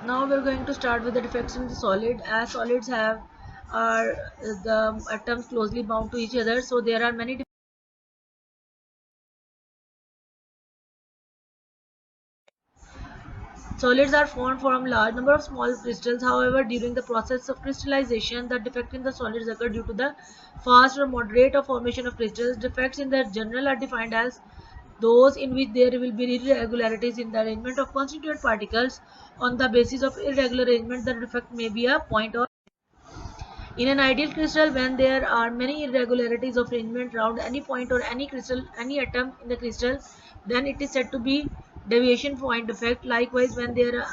Now we're going to start with the defects in the solid. As solids have are the atoms closely bound to each other, so there are many solids are formed from large number of small crystals. However, during the process of crystallization, the defect in the solids occur due to the fast or moderate of formation of crystals. Defects in the general are defined as those in which there will be irregularities in the arrangement of constituent particles. On the basis of irregular arrangement, the defect may be a point or in an ideal crystal, when there are many irregularities of arrangement around any point or any crystal, any atom in the crystal, then it is said to be deviation point defect. Likewise, when there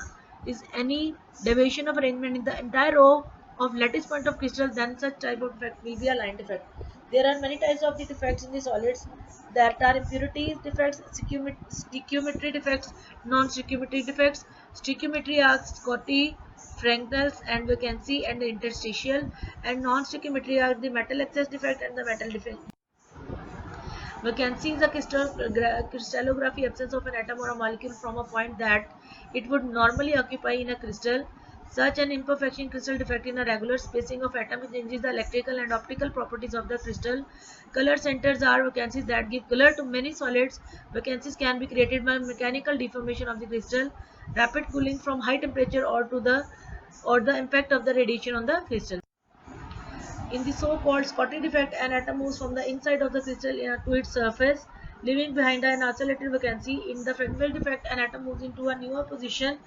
is any deviation of arrangement in the entire row of lattice point of crystal, then such type of defect will be a line defect. There are many types of the defects in the solids. That are impurities defects, stoichiometry defects, non-stoichiometry defects. Stoichiometry are Scotty, Fresnel's and vacancy and the interstitial, and non-stoichiometry are the metal excess defect and the metal defect. Vacancy is a crystallography absence of an atom or a molecule from a point that it would normally occupy in a crystal. Such an imperfection crystal defect in a regular spacing of atoms changes the electrical and optical properties of the crystal. Color centers are vacancies that give color to many solids. Vacancies can be created by mechanical deformation of the crystal, rapid cooling from high temperature or the impact of the radiation on the crystal. In the so-called Scotty defect, an atom moves from the inside of the crystal to its surface, leaving behind an isolated vacancy. In the Fresnel defect, an atom moves into a newer position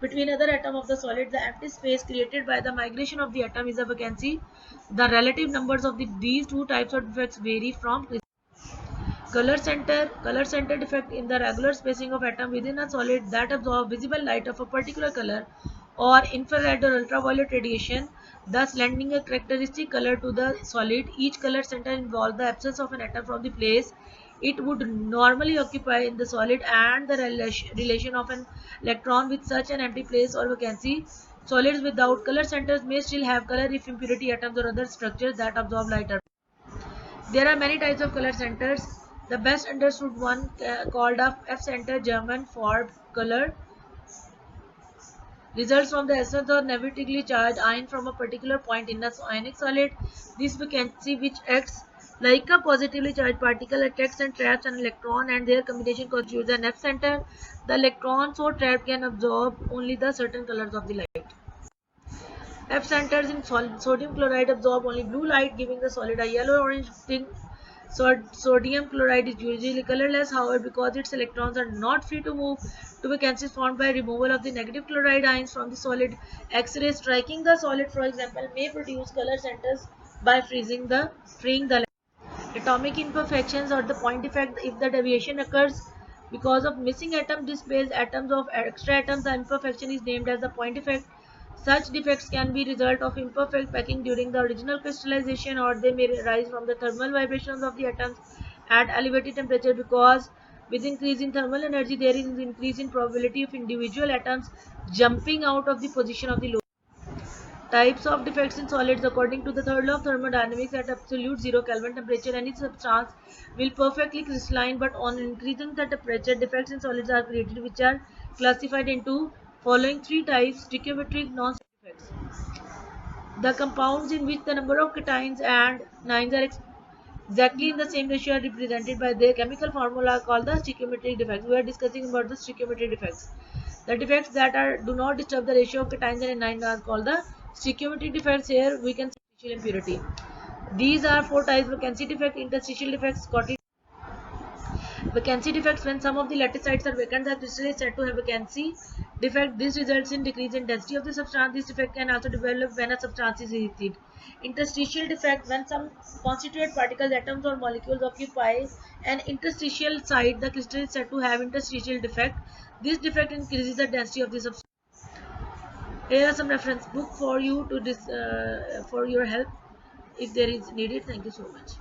between other atom of the solid. The empty space created by the migration of the atom is a vacancy. The relative numbers of these two types of defects vary from crystal. Color center defect in the regular spacing of atom within a solid that absorb visible light of a particular color or infrared or ultraviolet radiation, thus lending a characteristic color to the solid. Each color center involves the absence of an atom from the place it would normally occupy in the solid and the relation of an electron with such an empty place or vacancy. Solids without color centers may still have color if impurity atoms or other structures that absorb light are. There are many types of color centers. The best understood one called a F-center German for color results from the essence or negatively charged ion from a particular point in a ionic solid. This vacancy, which acts like a positively charged particle, attracts and traps an electron and their combination constitutes an F-center. The electron so trapped can absorb only the certain colors of the light. F centers in sodium chloride absorb only blue light, giving the solid a yellow-orange tint. Sodium chloride is usually colorless, however, because its electrons are not free to move to vacancies formed by removal of the negative chloride ions from the solid. X-rays striking the solid, for example, may produce color centers by freeing the atomic imperfections or the point defect. If the deviation occurs because of missing atom displaced atoms of extra atoms, the imperfection is named as the point defect. Such defects can be result of imperfect packing during the original crystallization, or they may arise from the thermal vibrations of the atoms at elevated temperature. Because with increase in thermal energy there is increase in probability of individual atoms jumping out of the position of the low. Types of defects in solids. According to the third law of thermodynamics, at absolute 0 Kelvin temperature, any substance will perfectly crystalline, but on increasing the temperature, defects in solids are created, which are classified into following three types: stoichiometric, non-stoichiometric defects. The compounds in which the number of cations and anions are exactly in the same ratio are represented by their chemical formula called the stoichiometric defects. We are discussing about the stoichiometric defects. The defects that do not disturb the ratio of cations and anions are called the stoichiometric defects. Here we can see interstitial impurity. These are four types: vacancy defect, interstitial defects, Scotty. Vacancy defects: when some of the lattice sites are vacant, the crystal is said to have vacancy defect. This results in decrease in density of the substance. This defect can also develop when a substance is heated. Interstitial defect: when some constituent particles, atoms or molecules occupy an interstitial site, the crystal is said to have interstitial defect. This defect increases the density of the substance. Here are some reference book for you to for your help if there is needed. Thank you so much.